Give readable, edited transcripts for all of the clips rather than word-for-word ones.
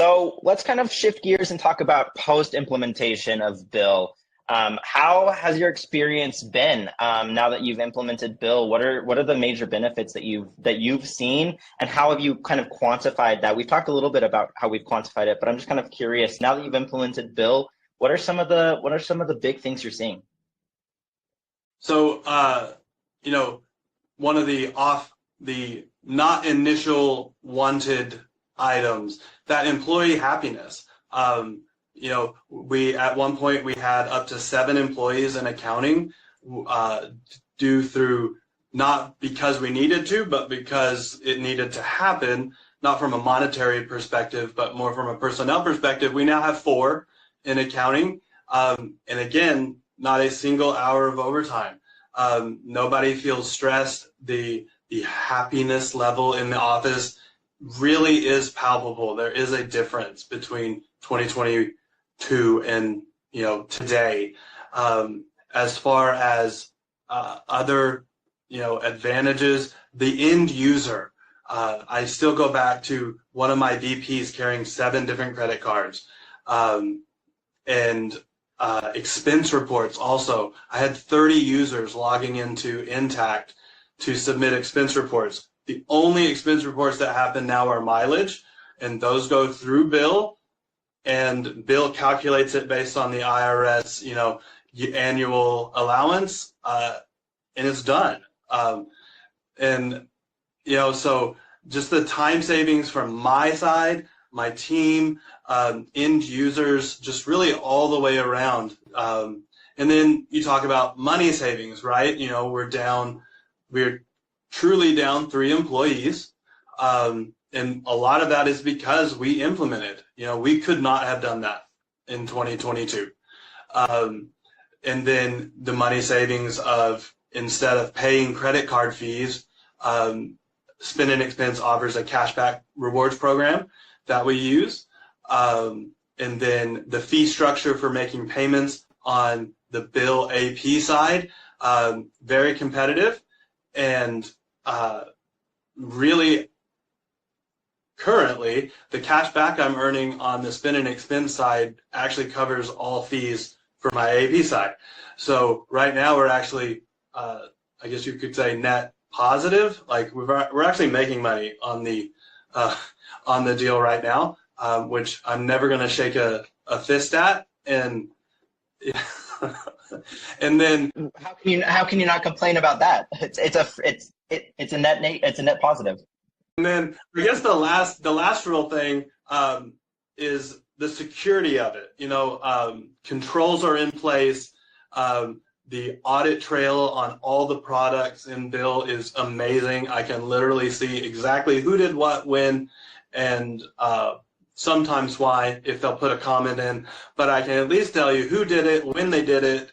So let's kind of shift gears and talk about post-implementation of Bill. How has your experience been now that you've implemented Bill? What are the major benefits that you've seen, and how have you kind of quantified that? We've talked a little bit about how we've quantified it, but I'm just kind of curious. Now that you've implemented Bill, what are some of the big things you're seeing? So one of the not initial wanted items, that employee happiness. We at one point we had up to 7 employees in accounting, due through not because we needed to, but because it needed to happen, not from a monetary perspective, but more from a personnel perspective. We now have 4 in accounting, and again, not a single hour of overtime. Nobody feels stressed. The happiness level in the office really is palpable. There is a difference between 2022 and today. As far as other advantages, the end user. I still go back to one of my VPs carrying 7 different credit cards, and expense reports. Also, I had 30 users logging into Intact to submit expense reports. The only expense reports that happen now are mileage, and those go through Bill, and Bill calculates it based on the IRS, annual allowance, and it's done. So just the time savings from my side, my team, end users, just really all the way around. And then you talk about money savings, right? We're truly down 3 employees. And a lot of that is because we implemented. We could not have done that in 2022. And then the money savings of, instead of paying credit card fees, Spend and Expense offers a cashback rewards program that we use. And then the fee structure for making payments on the Bill AP side, very competitive. And really, currently, the cash back I'm earning on the Spend and Expense side actually covers all fees for my AP side. So right now we're actually, I guess you could say, net positive. Like we're actually making money on the deal right now, which I'm never going to shake a fist at. And and then how can you not complain about that? It's a net positive. And then I guess the last real thing is the security of it. Controls are in place. The audit trail on all the products in Bill is amazing. I can literally see exactly who did what, when, and sometimes why, if they'll put a comment in. But I can at least tell you who did it, when they did it,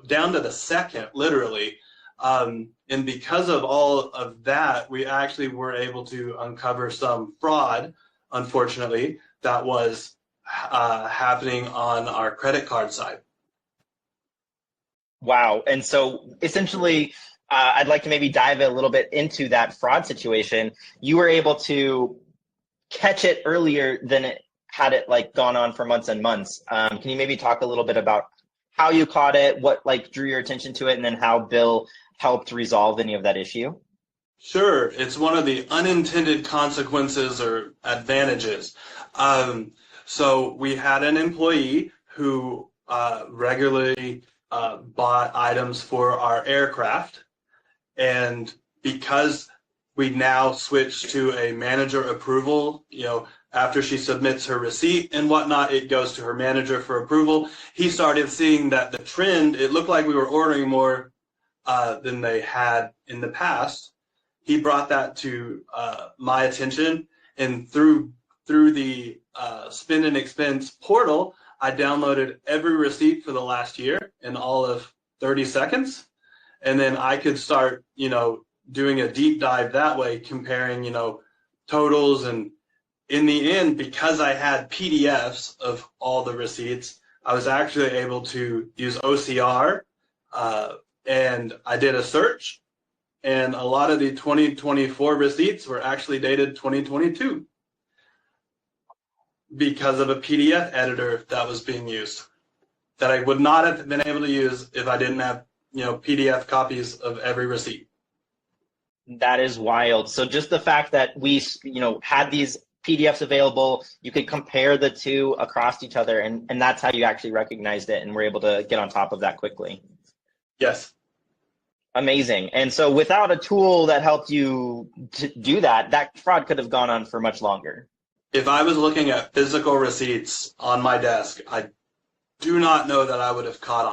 down to the second, literally. And because of all of that, we actually were able to uncover some fraud, unfortunately, that was happening on our credit card side. Wow. And so essentially, I'd like to maybe dive a little bit into that fraud situation. You were able to catch it earlier than it had gone on for months and months. Can you maybe talk a little bit about how you caught it, what drew your attention to it, and then how Bill helped resolve any of that issue? Sure. It's one of the unintended consequences or advantages. So we had an employee who regularly bought items for our aircraft, and because we now switched to a manager approval, after she submits her receipt and whatnot, it goes to her manager for approval. He started seeing that the trend, it looked like we were ordering more than they had in the past. He brought that to my attention, and through the Spend and Expense portal, I downloaded every receipt for the last year in all of 30 seconds. And then I could start, doing a deep dive that way, comparing, totals. And in the end, because I had PDFs of all the receipts, I was actually able to use OCR, and I did a search, and a lot of the 2024 receipts were actually dated 2022. because of a PDF editor that was being used that I would not have been able to use if I didn't have, PDF copies of every receipt. That is wild. So just the fact that we, had these PDFs available, you could compare the two across each other, and that's how you actually recognized it and were able to get on top of that quickly. Yes. Amazing. And so without a tool that helped you to do that, that fraud could have gone on for much longer. If I was looking at physical receipts on my desk, I do not know that I would have caught on.